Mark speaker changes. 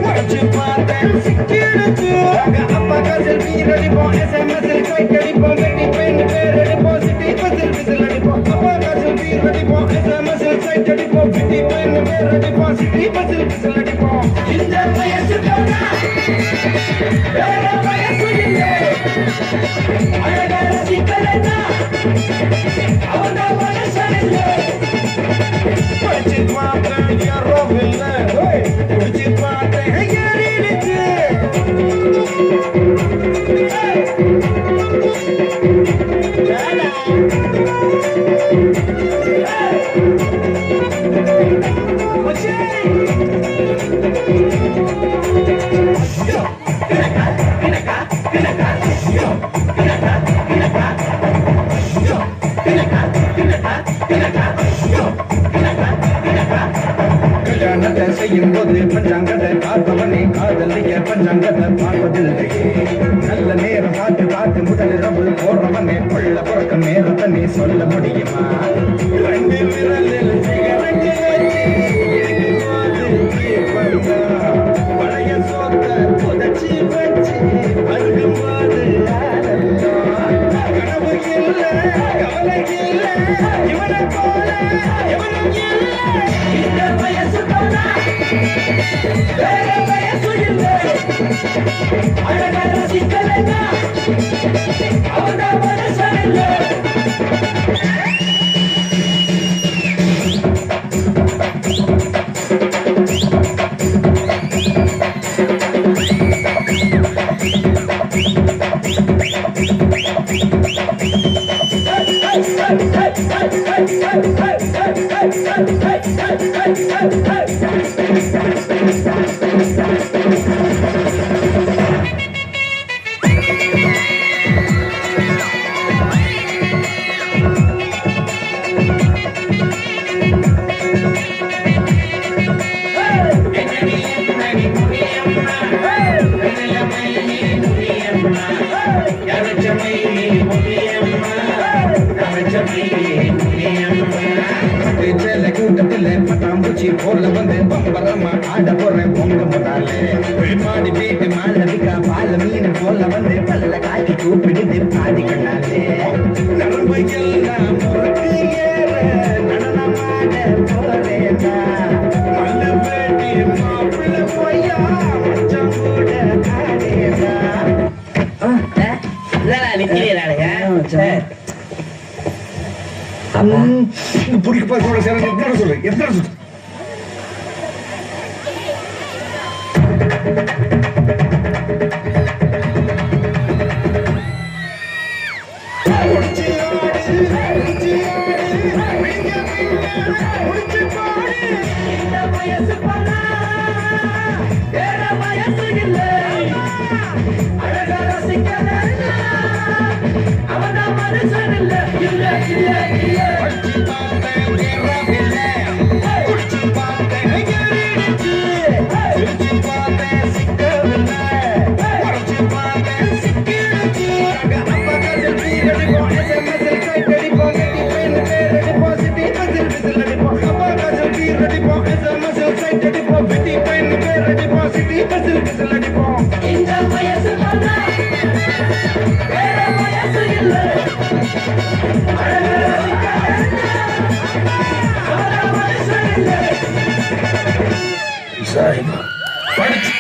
Speaker 1: முடிச்சு பார்த்தேன் சிக்கிடுச்சு அப்பா கசில் பீர் அடிப்போம் SMS கைட் அடிப்போம் வெட்டி பெயின் பேர் அடிப்போம் சிட்டி பசில் விசில் அடிப்போம் அப்பா கசில் பீர் அடிப்போம் SMS கைட் அடிப்போம் வெட்டி பெயின் பேர் அடிப்போம் சிட்டி பசில் விசில் அடிப்போம் இந்த வயசு போனா வேற வயசு இல்லை அழகான சிக்கலன்னா அவன் வயசு இல்லை படிச்சு பார்த்தேன் யாரோ இல்லை குடிச்சு பார்த்தேன் ஏறிடுச்சு கல்யாணத்தை செய்யும் போது பஞ்சாங்கத்தை பார்த்தவனே காதலிய பஞ்சாங்கத்தை பார்ப்பதில்லை நல்ல நேரம் பார்த்து பார்த்து முதலிரவு போடுறவனே கொள்ள பிறக்க நேரத்தை நீ சொல்ல முடியுமா ரெண்டு விரலில் பழைய சோத்த புதைச்சி வச்சு அருகும்போது கனவு இல்லை கவலை இல்லை இவனை போல இவனும் இல்லை இந்த வயசு போனா வேற வயசு இல்லை அழகான சிக்கலன்னா அவன் மனசு இல்லை கூட்டத்தில் பட்டாம்பூச்சி போல வந்து பம்பரமா ஆட போறேன் பொங்க முன்னாலே மாடி வீட்டு மாலவிக்கா பால மீன் போல வந்து பல்ல காய்ச்சி கூப்பிடுது பாடி கண்ணாலே நரம்பு எல்லாம் முறுக்கு ஏற நடனமாட போறேனா மல்ல வேட்டி மாப்பிள்ள பொய்யா மச்சம் கூட ஆடேனா பிடிக்க பார்க்க சேரன் எத்தனை சொல்லு எத்தனை சொல்லு Sorry.